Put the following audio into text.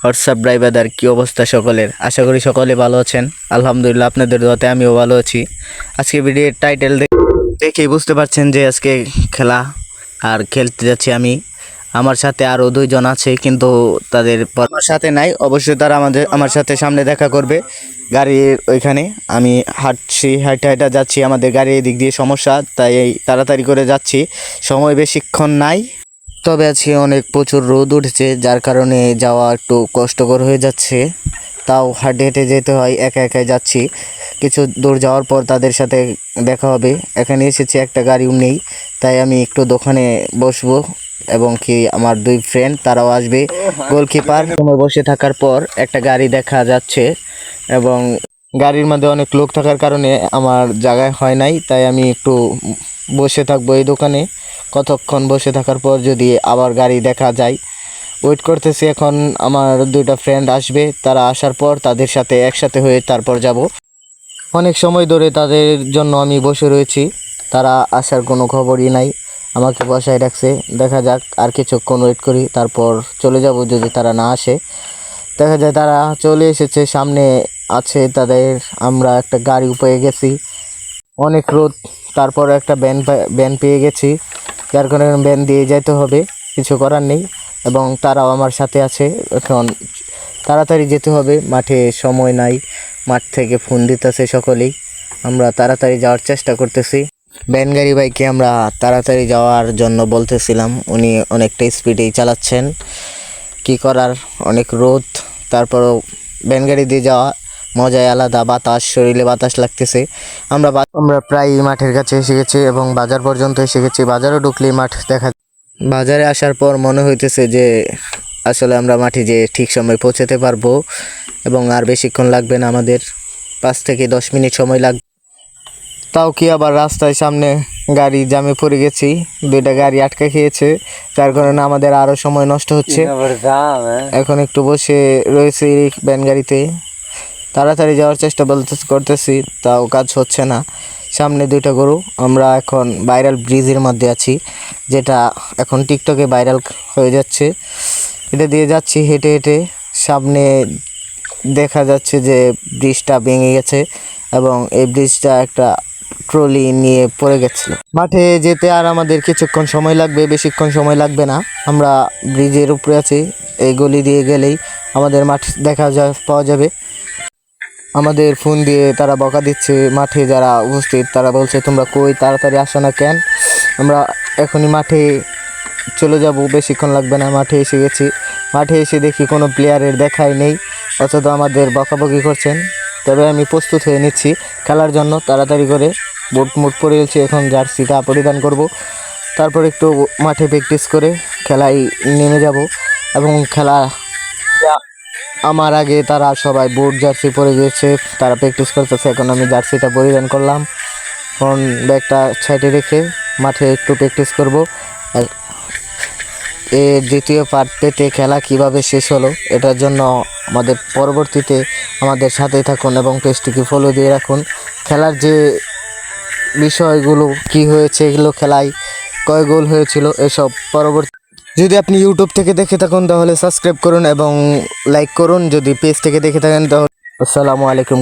WhatsApp ভাই brother, কি অবস্থা সকলের? আশা করি সকলে ভালো আছেন। আলহামদুলিল্লাহ, আপনাদের দোয়াতে আমিও ভালো আছি। আজকে ভিডিওর টাইটেল দেখেই বুঝতে পারছেন যে আজকে খেলা আর খেলতে যাচ্ছি আমি। আমার সাথে আরও দুইজন আছে, কিন্তু তাদের আমার সাথে নাই। অবশ্যই তারা আমার সাথে সামনে দেখা করবে গাড়ির ওইখানে। আমি হাঁটা যাচ্ছি, আমাদের গাড়ি এদিক দিয়ে সমস্যা, তাই তাড়াতাড়ি করে যাচ্ছি, সময় বেশিক্ষণ নাই। তবে আজকে অনেক প্রচুর রোদ উঠেছে, যার কারণে যাওয়া একটু কষ্টকর হয়ে যাচ্ছে। তাও হাঁটে হেঁটে যেতে হয়, একা একাই যাচ্ছি। কিছু দূর যাওয়ার পর তাদের সাথে দেখা হবে। এখানে এসেছি, একটা গাড়িও নেই, তাই আমি একটু দোকানে বসবো এবং কি আমার দুই ফ্রেন্ড তারাও আসবে। গোলকিপার সময় বসে থাকার পর একটা গাড়ি দেখা যাচ্ছে এবং গাড়ির মধ্যে অনেক লোক থাকার কারণে আমার জায়গায় হয় নাই, তাই আমি একটু বসে থাকবো এই দোকানে। কতক্ষণ বসে থাকার পর যদি আবার গাড়ি দেখা যায়, ওয়েট করতেছি। এখন আমার দুইটা ফ্রেন্ড আসবে, তারা আসার পর তাদের সাথে একসাথে হয়ে তারপর যাব। অনেক সময় ধরে তাদের জন্য আমি বসে রয়েছি, তারা আসার কোনো খবরই নাই, আমাকে বসায় রাখছে। দেখা যাক, আর কিছুক্ষণ ওয়েট করি, তারপর চলে যাব যদি তারা না আসে। দেখা যায় তারা চলে এসেছে, সামনে আছে তাদের। আমরা একটা গাড়ি পেয়ে গেছি, অনেক রোদ, তারপর একটা ভ্যান পেয়ে গেছি, যার কারণে ভ্যান দিয়ে যেতে হবে, কিছু করার নেই। এবং তারাও আমার সাথে আছে। এখন তাড়াতাড়ি যেতে হবে, মাঠে সময় নাই। মাঠ থেকে ফোন দিতেছে সকলেই, আমরা তাড়াতাড়ি যাওয়ার চেষ্টা করতেছি। ভ্যান গাড়ি বাইকে আমরা তাড়াতাড়ি যাওয়ার জন্য বলতেছিলাম, উনি অনেকটা স্পিডেই চালাচ্ছেন। কি করার, অনেক রোদ, তারপরও ভ্যান গাড়ি দিয়ে যাওয়া মজাই আলাদা। বাতাস, শরীরে বাতাস লাগতেছে। আমরা প্রায় মাঠের কাছে এসে গেছি এবং বাজার পর্যন্ত এসে গেছি। বাজারও ঢুকলেই মাঠ দেখা। বাজারে আসার পর মনে হইতেছে যে আসলে আমরা মাঠে যে ঠিক সময় পৌঁছাতে পারবো এবং আর বেশিক্ষণ লাগবে না, আমাদের 5 থেকে 10 মিনিট সময় লাগবে। তাও কি আবার রাস্তায় সামনে গাড়ি জ্যামে পড়ে গেছি, দুইটা গাড়ি আটকে খেয়েছে, যার কারণে আমাদের আরও সময় নষ্ট হচ্ছে। এখন একটু বসে রয়েছে ভ্যান গাড়িতে, তাড়াতাড়ি যাওয়ার চেষ্টা করতেছি, তাও কাজ হচ্ছে না। সামনে দুইটা গরু। আমরা এখন ভাইরাল ব্রিজের মধ্যে আছি, যেটা এখন টিকটকে ভাইরাল হয়ে যাচ্ছে। এটা দিয়ে যাচ্ছি হেঁটে হেঁটে। সামনে দেখা যাচ্ছে যে ব্রিজটা ভেঙে গেছে এবং এই ব্রিজটা একটা ট্রলি নিয়ে পড়ে গেছিল। মাঠে যেতে আর আমাদের কিছুক্ষণ সময় লাগবে, বেশিক্ষণ সময় লাগবে না। আমরা ব্রিজের উপরে আছি, এই গলি দিয়ে গেলেই আমাদের মাঠ পাওয়া যাবে। আমাদের ফোন দিয়ে তারা বকা দিচ্ছে, মাঠে যারা উপস্থিত তারা বলছে তোমরা কই, তাড়াতাড়ি আসো না কেন? আমরা এখনই মাঠে চলে যাব, বেশিক্ষণ লাগবে না। মাঠে এসে গেছি, মাঠে এসে দেখি কোনো প্লেয়ারের দেখাই নেই, অথচ আমাদের বকাবকি করছেন। তবে আমি প্রস্তুত হয়ে নিচ্ছি খেলার জন্য, তাড়াতাড়ি করে বুট পরে গেছি। এখন জার্সিটা পরিধান করব, তারপর একটু মাঠে প্র্যাকটিস করে খেলায় নেমে যাব। এবং খেলা আমার আগে তারা সবাই বুট জার্সি পরে গিয়েছে, তারা প্র্যাকটিস করতেছে। এখন আমি জার্সিটা পরিধান করলাম, ফোন ব্যাগটা সাইডে রেখে মাঠে একটু প্র্যাকটিস করব। এর দ্বিতীয় পার্টে খেলা কিভাবে শেষ হলো, এটার জন্য আমাদের পরবর্তীতে আমাদের সাথেই থাকুন এবং পেজটিকে ফলো দিয়ে রাখুন। খেলার যে বিষয়গুলো কি হয়েছে, এগুলো খেলায় কয় গোল হয়েছিল, এসব পরবর্তী। যদি আপনি ইউটিউব থেকে দেখে থাকুন তাহলে সাবস্ক্রাইব করুন এবং লাইক করুন, যদি পেজ থেকে দেখে থাকেন তাহলে আসসালামু আলাইকুম।